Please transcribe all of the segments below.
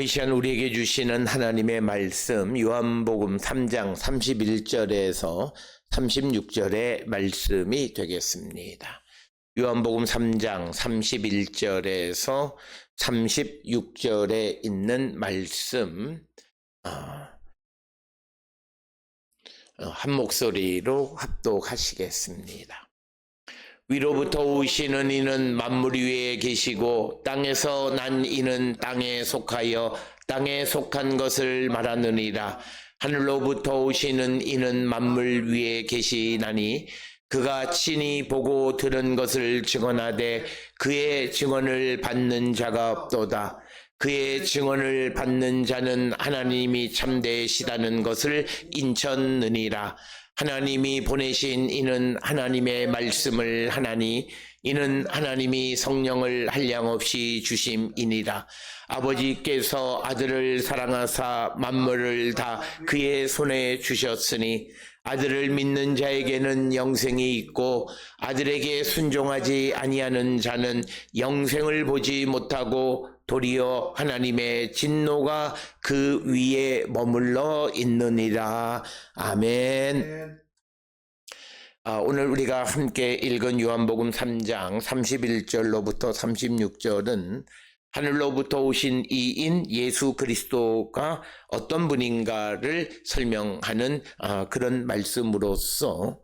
오늘 이 시간 우리에게 주시는 하나님의 말씀 요한복음 3장 31절에서 36절의 말씀이 되겠습니다. 요한복음 3장 31절에서 36절에 있는 말씀 한 목소리로 합독하시겠습니다. 위로부터 오시는 이는 만물 위에 계시고 땅에서 난 이는 땅에 속하여 땅에 속한 것을 말하느니라. 하늘로부터 오시는 이는 만물 위에 계시나니 그가 친히 보고 들은 것을 증언하되 그의 증언을 받는 자가 없도다. 그의 증언을 받는 자는 하나님이 참되시다는 것을 인쳤느니라. 하나님이 보내신 이는 하나님의 말씀을 하나니 이는 하나님이 성령을 한량없이 주심이니라. 아버지께서 아들을 사랑하사 만물을 다 그의 손에 주셨으니 아들을 믿는 자에게는 영생이 있고 아들에게 순종하지 아니하는 자는 영생을 보지 못하고 도리어 하나님의 진노가 그 위에 머물러 있느니라. 아멘. 오늘 우리가 함께 읽은 요한복음 3장 31절로부터 36절은 하늘로부터 오신 이인 예수 그리스도가 어떤 분인가를 설명하는 그런 말씀으로서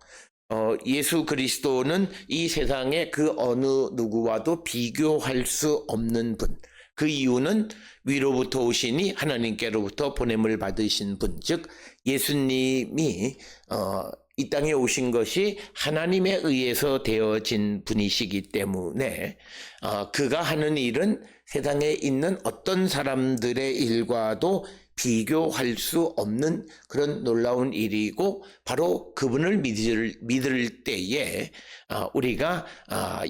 예수 그리스도는 이 세상의 그 어느 누구와도 비교할 수 없는 분, 그 이유는 위로부터 오시니 하나님께로부터 보냄을 받으신 분, 즉 예수님이 이 땅에 오신 것이 하나님에 의해서 되어진 분이시기 때문에 그가 하는 일은 세상에 있는 어떤 사람들의 일과도 비교할 수 없는 그런 놀라운 일이고 바로 그분을 믿을 때에 우리가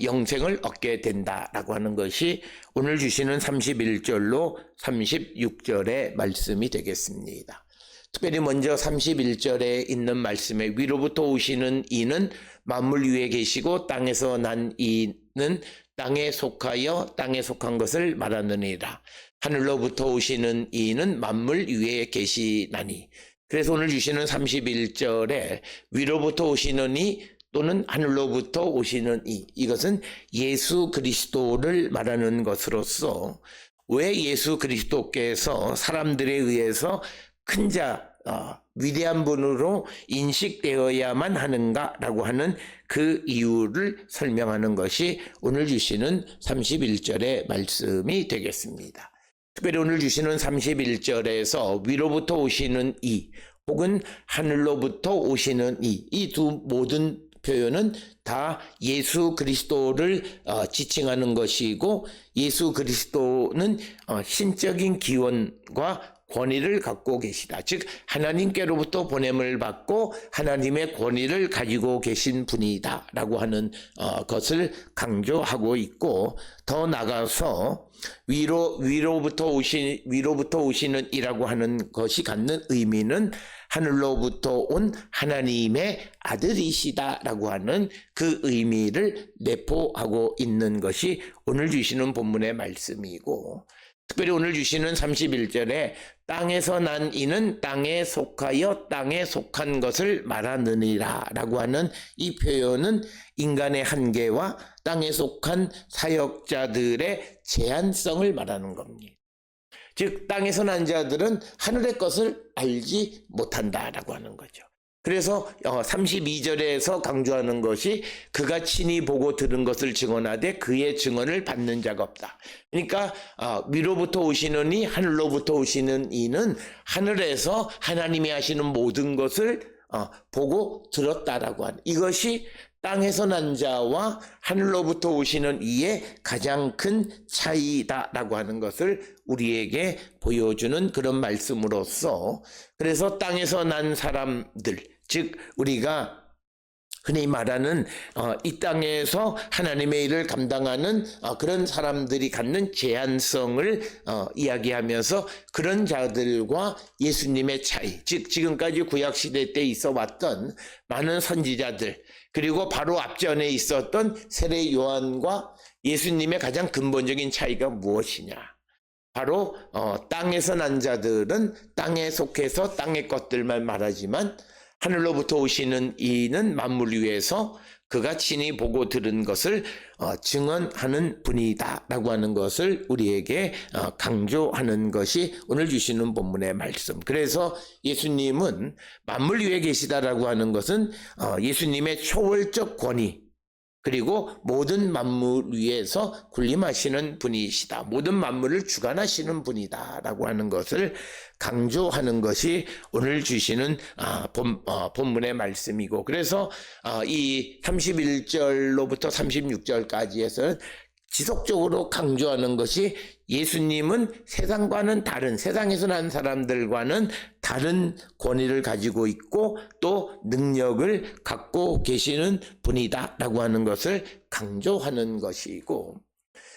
영생을 얻게 된다라고 하는 것이 오늘 주시는 31절로 36절의 말씀이 되겠습니다. 특별히 먼저 31절에 있는 말씀에 위로부터 오시는 이는 만물 위에 계시고 땅에서 난 이는 땅에 속하여 땅에 속한 것을 말하느니라. 하늘로부터 오시는 이는 만물 위에 계시나니. 그래서 오늘 주시는 31절에 위로부터 오시는 이 또는 하늘로부터 오시는 이, 이것은 예수 그리스도를 말하는 것으로서 왜 예수 그리스도께서 사람들에 의해서 큰 자, 위대한 분으로 인식되어야만 하는가라고 하는 그 이유를 설명하는 것이 오늘 주시는 31절의 말씀이 되겠습니다. 특별히 오늘 주시는 31절에서 위로부터 오시는 이 혹은 하늘로부터 오시는 이 두 모든 표현은 다 예수 그리스도를 지칭하는 것이고 예수 그리스도는 신적인 기원과 권위를 갖고 계시다. 즉 하나님께로부터 보냄을 받고 하나님의 권위를 가지고 계신 분이다 라고 하는 것을 강조하고 있고 더 나가서 위로부터 오시는 이라고 하는 것이 갖는 의미는 하늘로부터 온 하나님의 아들이시다라고 하는 그 의미를 내포하고 있는 것이 오늘 주시는 본문의 말씀이고 특별히 오늘 주시는 31절에 땅에서 난 이는 땅에 속하여 땅에 속한 것을 말하느니라 라고 하는 이 표현은 인간의 한계와 땅에 속한 사역자들의 제한성을 말하는 겁니다. 즉 땅에서 난 자들은 하늘의 것을 알지 못한다라고 하는 거죠. 그래서 32절에서 강조하는 것이 그가 친히 보고 들은 것을 증언하되 그의 증언을 받는 자가 없다. 그러니까 위로부터 오시는 이 하늘로부터 오시는 이는 하늘에서 하나님이 하시는 모든 것을 보고 들었다라고 하는 이것이 땅에서 난 자와 하늘로부터 오시는 이의 가장 큰 차이다라고 하는 것을 우리에게 보여주는 그런 말씀으로서 그래서 땅에서 난 사람들 즉 우리가 흔히 말하는 이 땅에서 하나님의 일을 감당하는 그런 사람들이 갖는 제한성을 이야기하면서 그런 자들과 예수님의 차이 즉 지금까지 구약시대 때 있어 왔던 많은 선지자들 그리고 바로 앞전에 있었던 세례 요한과 예수님의 가장 근본적인 차이가 무엇이냐 바로 땅에서 난 자들은 땅에 속해서 땅의 것들만 말하지만 하늘로부터 오시는 이는 만물 위에서 그가 친히 보고 들은 것을 증언하는 분이다 라고 하는 것을 우리에게 강조하는 것이 오늘 주시는 본문의 말씀. 그래서 예수님은 만물 위에 계시다라고 하는 것은 예수님의 초월적 권위, 그리고 모든 만물 위에서 군림하시는 분이시다. 모든 만물을 주관하시는 분이다 라고 하는 것을 강조하는 것이 오늘 주시는 본문의 말씀이고, 그래서 이 31절로부터 36절까지에서는 지속적으로 강조하는 것이 예수님은 세상과는 다른, 세상에서 난 사람들과는 다른 권위를 가지고 있고 또 능력을 갖고 계시는 분이다 라고 하는 것을 강조하는 것이고,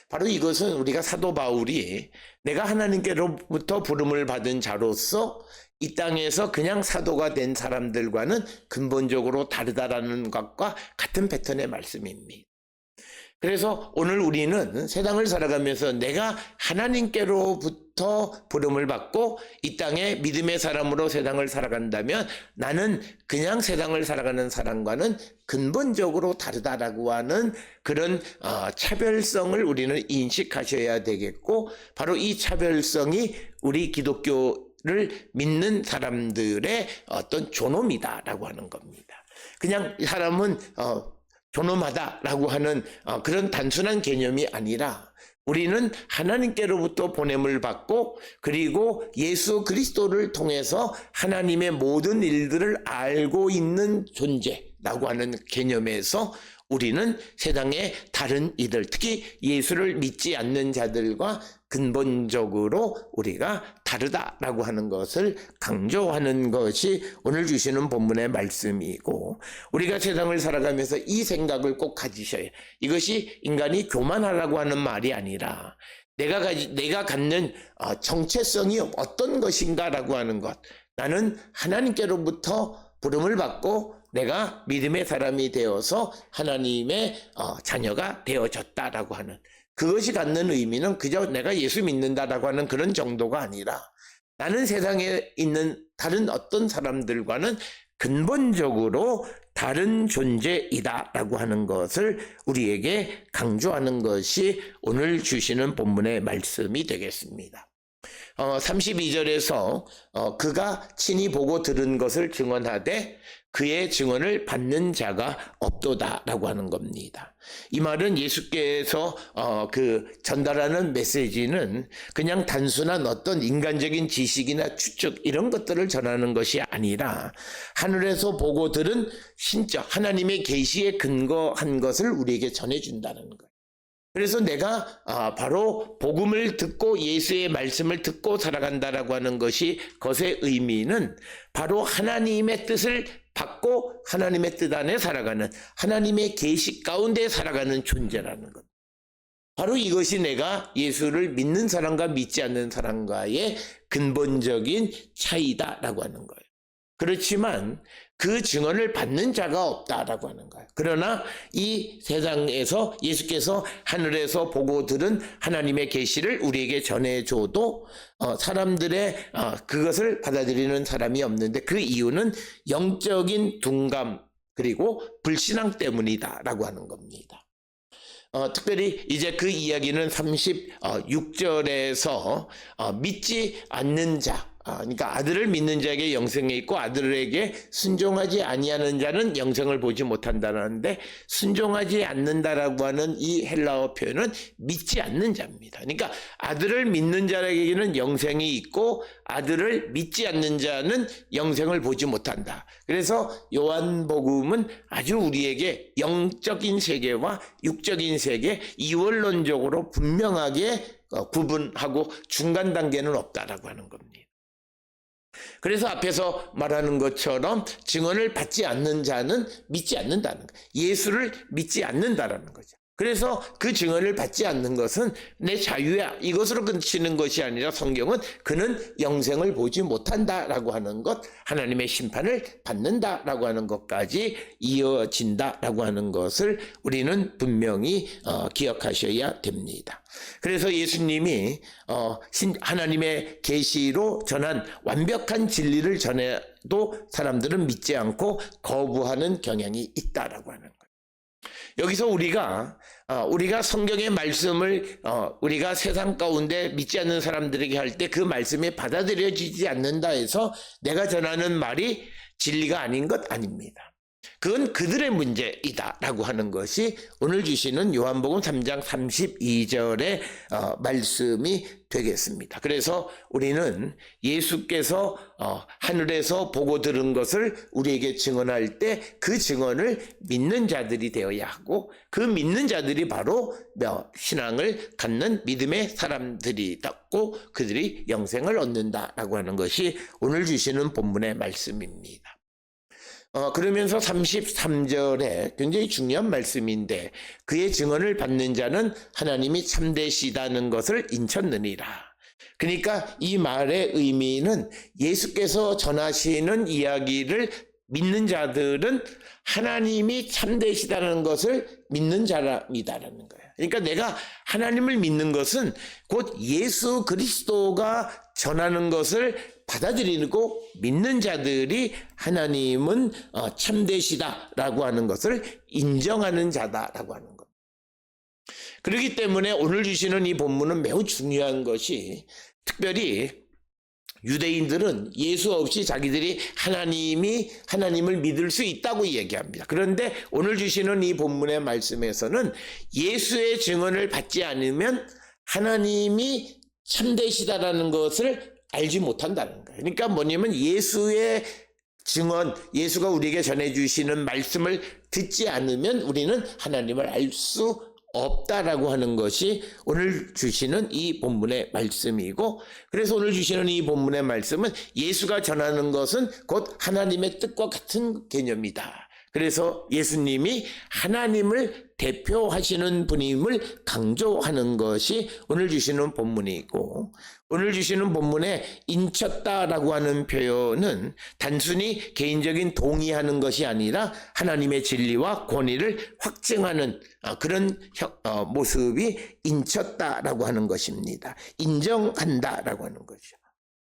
바로 이것은 우리가 사도 바울이 내가 하나님께로부터 부름을 받은 자로서 이 땅에서 그냥 사도가 된 사람들과는 근본적으로 다르다라는 것과 같은 패턴의 말씀입니다. 그래서 오늘 우리는 세상을 살아가면서 내가 하나님께로부터 부름을 받고 이 땅에 믿음의 사람으로 세상을 살아간다면 나는 그냥 세상을 살아가는 사람과는 근본적으로 다르다라고 하는 그런 차별성을 우리는 인식하셔야 되겠고, 바로 이 차별성이 우리 기독교를 믿는 사람들의 어떤 존엄이다라고 하는 겁니다. 그냥 사람은 존엄하다라고 하는 그런 단순한 개념이 아니라 우리는 하나님께로부터 보냄을 받고 그리고 예수 그리스도를 통해서 하나님의 모든 일들을 알고 있는 존재라고 하는 개념에서 우리는 세상의 다른 이들, 특히 예수를 믿지 않는 자들과 근본적으로 우리가 다르다라고 하는 것을 강조하는 것이 오늘 주시는 본문의 말씀이고, 우리가 세상을 살아가면서 이 생각을 꼭 가지셔야 해요. 이것이 인간이 교만하라고 하는 말이 아니라 내가 갖는 정체성이 어떤 것인가라고 하는 것. 나는 하나님께로부터 부름을 받고 내가 믿음의 사람이 되어서 하나님의 자녀가 되어졌다라고 하는, 그것이 갖는 의미는 그저 내가 예수 믿는다라고 하는 그런 정도가 아니라 나는 세상에 있는 다른 어떤 사람들과는 근본적으로 다른 존재이다라고 하는 것을 우리에게 강조하는 것이 오늘 주시는 본문의 말씀이 되겠습니다. 32절에서 그가 친히 보고 들은 것을 증언하되 그의 증언을 받는 자가 없도다라고 하는 겁니다. 이 말은 예수께서 전달하는 메시지는 그냥 단순한 어떤 인간적인 지식이나 추측 이런 것들을 전하는 것이 아니라 하늘에서 보고 들은 신적 하나님의 계시에 근거한 것을 우리에게 전해준다는 거예요. 그래서 내가 바로 복음을 듣고 예수의 말씀을 듣고 살아간다라고 하는 것이, 그것의 의미는 바로 하나님의 뜻을 받고 하나님의 뜻 안에 살아가는, 하나님의 계시 가운데 살아가는 존재라는 것. 바로 이것이 내가 예수를 믿는 사람과 믿지 않는 사람과의 근본적인 차이다라고 하는 거예요. 그렇지만 그 증언을 받는 자가 없다라고 하는 거예요. 그러나 이 세상에서 예수께서 하늘에서 보고 들은 하나님의 계시를 우리에게 전해줘도 사람들의 그것을 받아들이는 사람이 없는데, 그 이유는 영적인 둔감 그리고 불신앙 때문이다라고 하는 겁니다. 특별히 이제 그 이야기는 36절에서 믿지 않는 자, 그러니까 아들을 믿는 자에게 영생이 있고 아들에게 순종하지 아니하는 자는 영생을 보지 못한다는데, 순종하지 않는다라고 하는 이 헬라어 표현은 믿지 않는 자입니다. 그러니까 아들을 믿는 자에게는 영생이 있고 아들을 믿지 않는 자는 영생을 보지 못한다. 그래서 요한복음은 아주 우리에게 영적인 세계와 육적인 세계 이원론적으로 분명하게 구분하고 중간 단계는 없다라고 하는 겁니다. 그래서 앞에서 말하는 것처럼 증언을 받지 않는 자는 믿지 않는다는 거예요. 예수를 믿지 않는다라는 거죠. 그래서 그 증언을 받지 않는 것은 내 자유야, 이것으로 그치는 것이 아니라 성경은 그는 영생을 보지 못한다라고 하는 것, 하나님의 심판을 받는다라고 하는 것까지 이어진다라고 하는 것을 우리는 분명히 기억하셔야 됩니다. 그래서 예수님이 하나님의 계시로 전한 완벽한 진리를 전해도 사람들은 믿지 않고 거부하는 경향이 있다라고 하는 거예요. 여기서 우리가 성경의 말씀을 우리가 세상 가운데 믿지 않는 사람들에게 할 때 그 말씀이 받아들여지지 않는다 해서 내가 전하는 말이 진리가 아닌 것 아닙니다. 그건 그들의 문제이다라고 하는 것이 오늘 주시는 요한복음 3장 32절의 말씀이 되겠습니다. 그래서 우리는 예수께서 하늘에서 보고 들은 것을 우리에게 증언할 때 그 증언을 믿는 자들이 되어야 하고, 그 믿는 자들이 바로 신앙을 갖는 믿음의 사람들이고 그들이 영생을 얻는다라고 하는 것이 오늘 주시는 본문의 말씀입니다. 그러면서 33절에 굉장히 중요한 말씀인데, 그의 증언을 받는 자는 하나님이 참되시다는 것을 인쳤느니라. 그러니까 이 말의 의미는 예수께서 전하시는 이야기를 믿는 자들은 하나님이 참되시다는 것을 믿는 자랍니다라는 거예요. 그러니까 내가 하나님을 믿는 것은 곧 예수 그리스도가 전하는 것을 받아들이고 믿는 자들이 하나님은 참되시다라고 하는 것을 인정하는 자다라고 하는 것. 그렇기 때문에 오늘 주시는 이 본문은 매우 중요한 것이, 특별히 유대인들은 예수 없이 자기들이 하나님을 믿을 수 있다고 얘기합니다. 그런데 오늘 주시는 이 본문의 말씀에서는 예수의 증언을 받지 않으면 하나님이 참되시다라는 것을 알지 못한다는 거예요. 그러니까 뭐냐면 예수의 증언, 예수가 우리에게 전해주시는 말씀을 듣지 않으면 우리는 하나님을 알 수 없다라고 하는 것이 오늘 주시는 이 본문의 말씀이고, 그래서 오늘 주시는 이 본문의 말씀은 예수가 전하는 것은 곧 하나님의 뜻과 같은 개념이다. 그래서 예수님이 하나님을 대표하시는 분임을 강조하는 것이 오늘 주시는 본문이고, 오늘 주시는 본문에 인쳤다라고 하는 표현은 단순히 개인적인 동의하는 것이 아니라 하나님의 진리와 권위를 확증하는 그런 모습이 인쳤다라고 하는 것입니다. 인정한다라고 하는 거죠.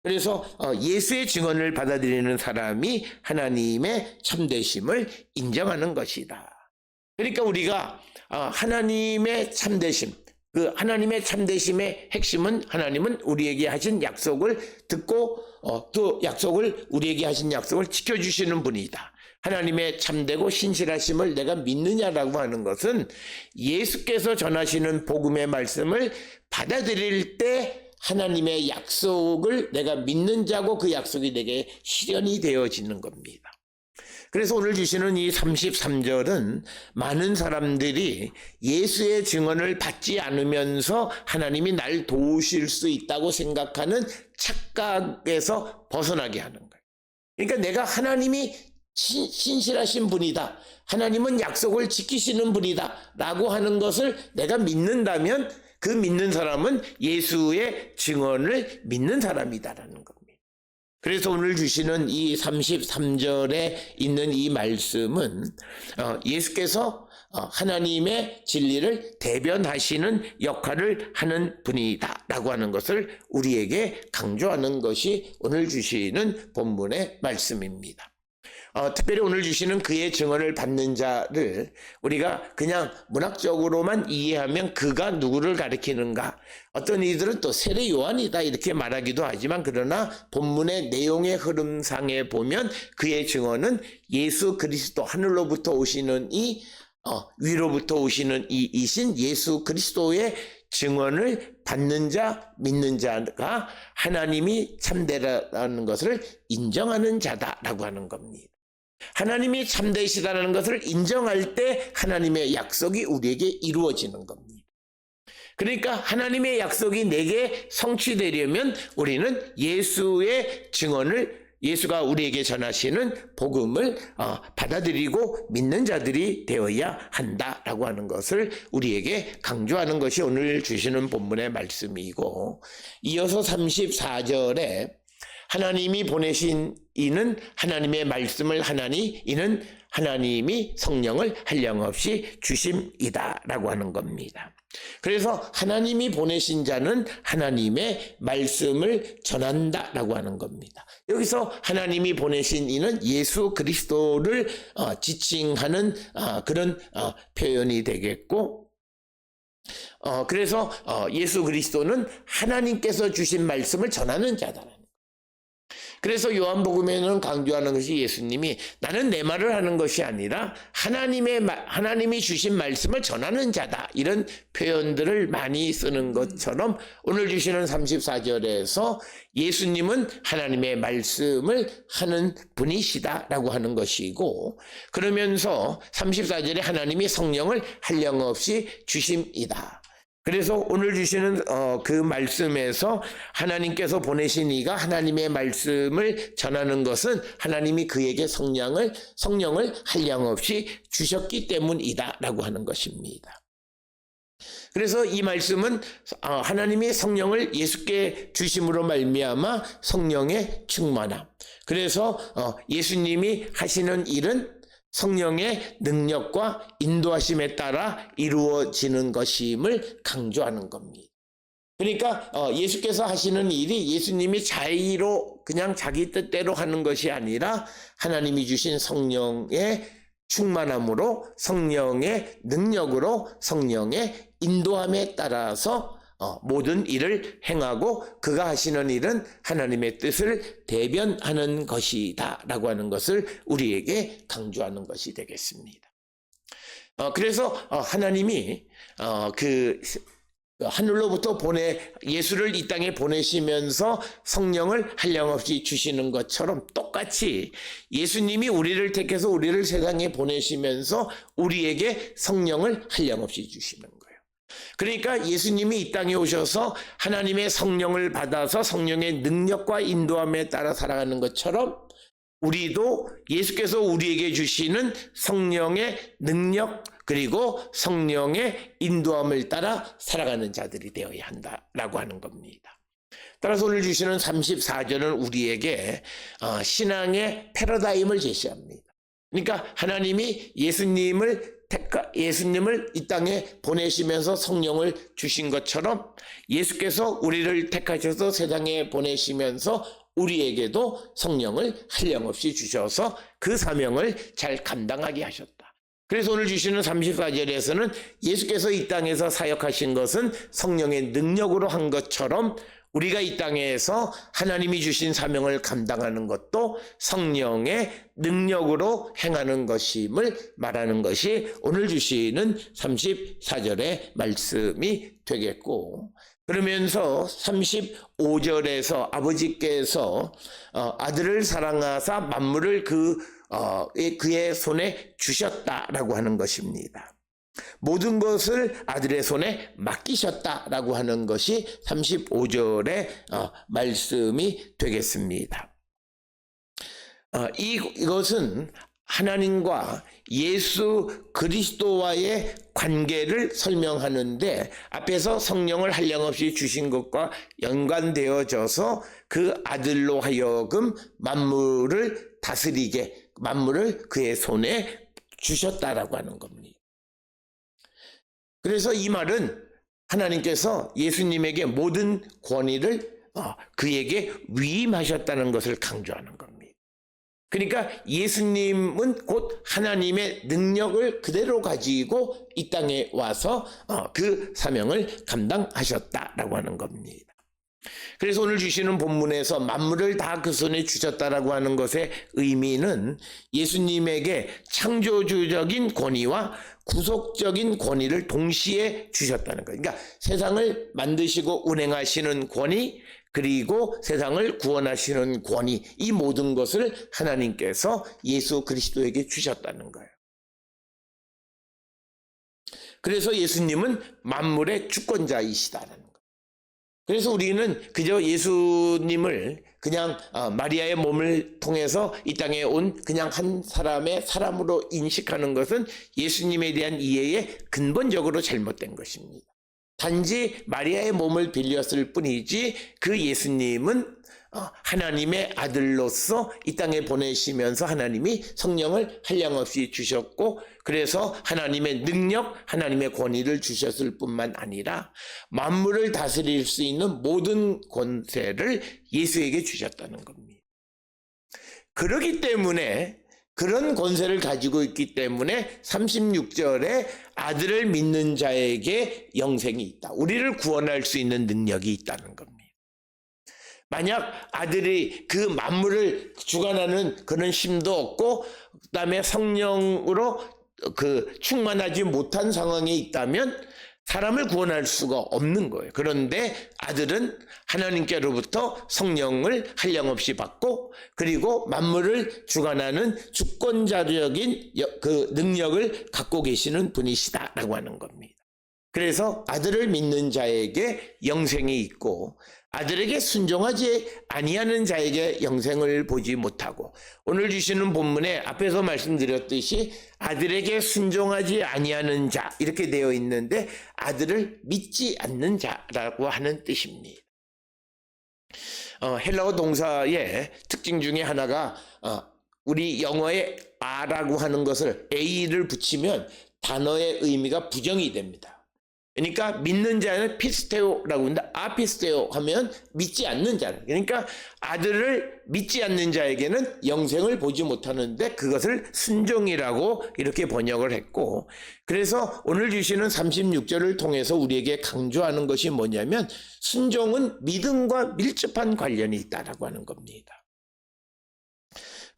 그래서 예수의 증언을 받아들이는 사람이 하나님의 참되심을 인정하는 것이다. 그러니까 우리가 하나님의 참되심, 그 하나님의 참되심의 핵심은 하나님은 우리에게 하신 약속을 듣고 또 우리에게 하신 약속을 지켜주시는 분이다. 하나님의 참되고 신실하심을 내가 믿느냐라고 하는 것은 예수께서 전하시는 복음의 말씀을 받아들일 때 하나님의 약속을 내가 믿는 자고 그 약속이 내게 실현이 되어지는 겁니다. 그래서 오늘 주시는 이 33절은 많은 사람들이 예수의 증언을 받지 않으면서 하나님이 날 도우실 수 있다고 생각하는 착각에서 벗어나게 하는 거예요. 그러니까 내가 하나님이 신실하신 분이다, 하나님은 약속을 지키시는 분이다 라고 하는 것을 내가 믿는다면 그 믿는 사람은 예수의 증언을 믿는 사람이다라는 겁니다. 그래서 오늘 주시는 이 33절에 있는 이 말씀은 예수께서 하나님의 진리를 대변하시는 역할을 하는 분이다 라고 하는 것을 우리에게 강조하는 것이 오늘 주시는 본문의 말씀입니다. 특별히 오늘 주시는 그의 증언을 받는 자를 우리가 그냥 문학적으로만 이해하면 그가 누구를 가리키는가, 어떤 이들은 또 세례 요한이다 이렇게 말하기도 하지만, 그러나 본문의 내용의 흐름상에 보면 그의 증언은 예수 그리스도, 하늘로부터 오시는 위로부터 오시는 이신 예수 그리스도의 증언을 받는 자, 믿는 자가 하나님이 참되라는 것을 인정하는 자다라고 하는 겁니다. 하나님이 참되시다는 것을 인정할 때 하나님의 약속이 우리에게 이루어지는 겁니다. 그러니까 하나님의 약속이 내게 성취되려면 우리는 예수의 증언을 예수가 우리에게 전하시는 복음을 받아들이고 믿는 자들이 되어야 한다라고 하는 것을 우리에게 강조하는 것이 오늘 주시는 본문의 말씀이고, 이어서 34절에 하나님이 보내신 이는 하나님의 말씀을 하나니 이는 하나님이 성령을 한량없이 주심이다라고 하는 겁니다. 그래서 하나님이 보내신 자는 하나님의 말씀을 전한다라고 하는 겁니다. 여기서 하나님이 보내신 이는 예수 그리스도를 지칭하는 그런 표현이 되겠고, 그래서 예수 그리스도는 하나님께서 주신 말씀을 전하는 자다. 그래서 요한복음에는 강조하는 것이 예수님이 나는 내 말을 하는 것이 아니라 하나님이 주신 말씀을 전하는 자다, 이런 표현들을 많이 쓰는 것처럼 오늘 주시는 34절에서 예수님은 하나님의 말씀을 하는 분이시다라고 하는 것이고, 그러면서 34절에 하나님이 성령을 한량없이 주심이다. 그래서 오늘 주시는 그 말씀에서 하나님께서 보내신 이가 하나님의 말씀을 전하는 것은 하나님이 그에게 성령을 한량없이 주셨기 때문이다라고 하는 것입니다. 그래서 이 말씀은 하나님이 성령을 예수께 주심으로 말미암아 성령의 충만함, 그래서 예수님이 하시는 일은 성령의 능력과 인도하심에 따라 이루어지는 것임을 강조하는 겁니다. 그러니까 예수께서 하시는 일이 예수님이 자의로 그냥 자기 뜻대로 하는 것이 아니라 하나님이 주신 성령의 충만함으로, 성령의 능력으로, 성령의 인도함에 따라서 모든 일을 행하고 그가 하시는 일은 하나님의 뜻을 대변하는 것이다 라고 하는 것을 우리에게 강조하는 것이 되겠습니다. 그래서 하나님이 하늘로부터 예수를 이 땅에 보내시면서 성령을 한량없이 주시는 것처럼 똑같이 예수님이 우리를 택해서 우리를 세상에 보내시면서 우리에게 성령을 한량없이 주시는 거예요. 그러니까 예수님이 이 땅에 오셔서 하나님의 성령을 받아서 성령의 능력과 인도함에 따라 살아가는 것처럼 우리도 예수께서 우리에게 주시는 성령의 능력 그리고 성령의 인도함을 따라 살아가는 자들이 되어야 한다라고 하는 겁니다. 따라서 오늘 주시는 34절은 우리에게 신앙의 패러다임을 제시합니다. 그러니까 하나님이 예수님을 이 땅에 보내시면서 성령을 주신 것처럼 예수께서 우리를 택하셔서 세상에 보내시면서 우리에게도 성령을 한량없이 주셔서 그 사명을 잘 감당하게 하셨다. 그래서 오늘 주시는 34절에서는 예수께서 이 땅에서 사역하신 것은 성령의 능력으로 한 것처럼 우리가 이 땅에서 하나님이 주신 사명을 감당하는 것도 성령의 능력으로 행하는 것임을 말하는 것이 오늘 주시는 34절의 말씀이 되겠고, 그러면서 35절에서 아버지께서 아들을 사랑하사 만물을 그의 손에 주셨다라고 하는 것입니다. 모든 것을 아들의 손에 맡기셨다라고 하는 것이 35절의 말씀이 되겠습니다. 이것은 하나님과 예수 그리스도와의 관계를 설명하는데 앞에서 성령을 한량없이 주신 것과 연관되어져서 그 아들로 하여금 만물을 다스리게, 만물을 그의 손에 주셨다라고 하는 겁니다. 그래서 이 말은 하나님께서 예수님에게 모든 권위를 그에게 위임하셨다는 것을 강조하는 겁니다. 그러니까 예수님은 곧 하나님의 능력을 그대로 가지고 이 땅에 와서 그 사명을 감당하셨다라고 하는 겁니다. 그래서 오늘 주시는 본문에서 만물을 다 그 손에 주셨다라고 하는 것의 의미는 예수님에게 창조주적인 권위와 구속적인 권위를 동시에 주셨다는 거예요. 그러니까 세상을 만드시고 운행하시는 권위, 그리고 세상을 구원하시는 권위, 이 모든 것을 하나님께서 예수 그리스도에게 주셨다는 거예요. 그래서 예수님은 만물의 주권자이시다라는 거예요. 그래서 우리는 그저 예수님을 그냥 마리아의 몸을 통해서 이 땅에 온 그냥 한 사람의 사람으로 인식하는 것은 예수님에 대한 이해에 근본적으로 잘못된 것입니다. 단지 마리아의 몸을 빌렸을 뿐이지 그 예수님은 하나님의 아들로서 이 땅에 보내시면서 하나님이 성령을 한량없이 주셨고, 그래서 하나님의 능력, 하나님의 권위를 주셨을 뿐만 아니라 만물을 다스릴 수 있는 모든 권세를 예수에게 주셨다는 겁니다. 그렇기 때문에, 그런 권세를 가지고 있기 때문에 36절에 아들을 믿는 자에게 영생이 있다, 우리를 구원할 수 있는 능력이 있다는 겁니다. 만약 아들이 그 만물을 주관하는 그런 힘도 없고 그다음에 성령으로 충만하지 못한 상황에 있다면 사람을 구원할 수가 없는 거예요. 그런데 아들은 하나님께로부터 성령을 한량없이 받고, 그리고 만물을 주관하는 주권자적인 그 능력을 갖고 계시는 분이시다라고 하는 겁니다. 그래서 아들을 믿는 자에게 영생이 있고, 아들에게 순종하지 아니하는 자에게 영생을 보지 못하고, 오늘 주시는 본문에 앞에서 말씀드렸듯이 아들에게 순종하지 아니하는 자 이렇게 되어 있는데 아들을 믿지 않는 자라고 하는 뜻입니다. 헬라어 동사의 특징 중에 하나가 우리 영어의 a라고 하는 것을 a를 붙이면 단어의 의미가 부정이 됩니다. 그러니까 믿는 자는 피스테오라고 합니다. 아피스테오 하면 믿지 않는 자. 그러니까 아들을 믿지 않는 자에게는 영생을 보지 못하는데 그것을 순종이라고 이렇게 번역을 했고, 그래서 오늘 주시는 36절을 통해서 우리에게 강조하는 것이 뭐냐면 순종은 믿음과 밀접한 관련이 있다라고 하는 겁니다.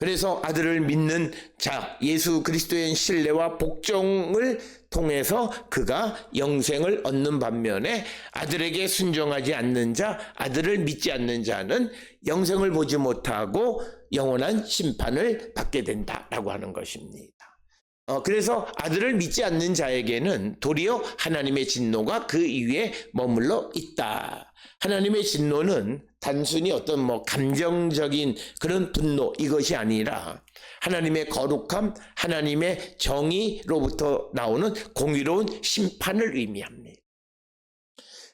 그래서 아들을 믿는 자, 예수 그리스도의 신뢰와 복종을 통해서 그가 영생을 얻는 반면에 아들에게 순종하지 않는 자, 아들을 믿지 않는 자는 영생을 보지 못하고 영원한 심판을 받게 된다라고 하는 것입니다. 그래서 아들을 믿지 않는 자에게는 도리어 하나님의 진노가 그 위에 머물러 있다. 하나님의 진노는 단순히 어떤 감정적인 그런 분노 이것이 아니라 하나님의 거룩함, 하나님의 정의로부터 나오는 공의로운 심판을 의미합니다.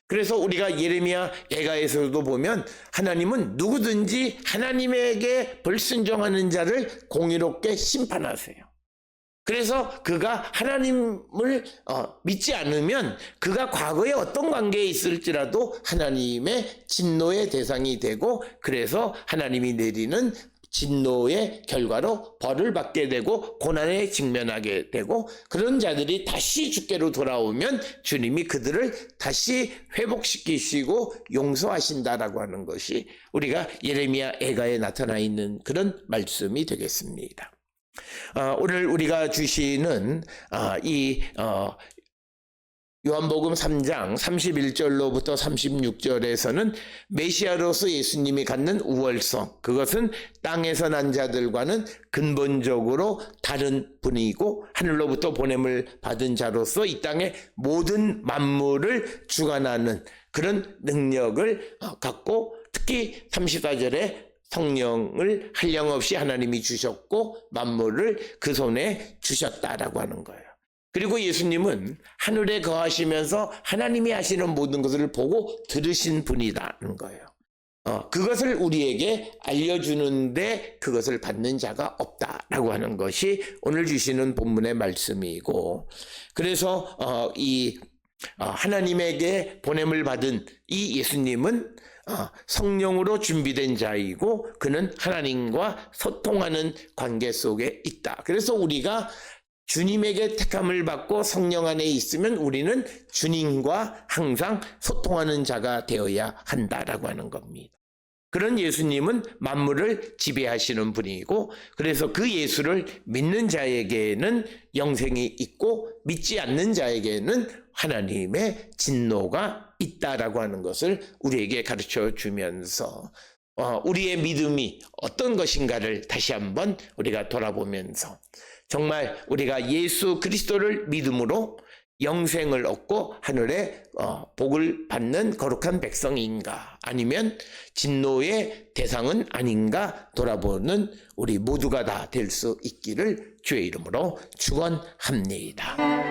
그래서 우리가 예레미야 예가에서도 보면 하나님은 누구든지 하나님에게 불순종하는 자를 공의롭게 심판하세요. 그래서 그가 하나님을 믿지 않으면 그가 과거에 어떤 관계에 있을지라도 하나님의 진노의 대상이 되고, 그래서 하나님이 내리는 진노의 결과로 벌을 받게 되고 고난에 직면하게 되고, 그런 자들이 다시 주께로 돌아오면 주님이 그들을 다시 회복시키시고 용서하신다라고 하는 것이 우리가 예레미야 예가에 나타나 있는 그런 말씀이 되겠습니다. 오늘 우리가 주시는 요한복음 3장 31절로부터 36절에서는 메시아로서 예수님이 갖는 우월성, 그것은 땅에서 난 자들과는 근본적으로 다른 분이고 하늘로부터 보냄을 받은 자로서 이 땅의 모든 만물을 주관하는 그런 능력을 갖고, 특히 34절에 성령을 한량없이 하나님이 주셨고 만물을 그 손에 주셨다라고 하는 거예요. 그리고 예수님은 하늘에 거하시면서 하나님이 하시는 모든 것을 보고 들으신 분이라는 거예요. 그것을 우리에게 알려주는데 그것을 받는 자가 없다라고 하는 것이 오늘 주시는 본문의 말씀이고, 그래서 하나님에게 보냄을 받은 이 예수님은 성령으로 준비된 자이고 그는 하나님과 소통하는 관계 속에 있다. 그래서 우리가 주님에게 택함을 받고 성령 안에 있으면 우리는 주님과 항상 소통하는 자가 되어야 한다라고 하는 겁니다. 그런 예수님은 만물을 지배하시는 분이고, 그래서 그 예수를 믿는 자에게는 영생이 있고 믿지 않는 자에게는 하나님의 진노가 있다라고 하는 것을 우리에게 가르쳐 주면서 우리의 믿음이 어떤 것인가를 다시 한번 우리가 돌아보면서 정말 우리가 예수 그리스도를 믿음으로 영생을 얻고 하늘의 복을 받는 거룩한 백성인가, 아니면 진노의 대상은 아닌가 돌아보는 우리 모두가 다 될 수 있기를 주의 이름으로 축원합니다.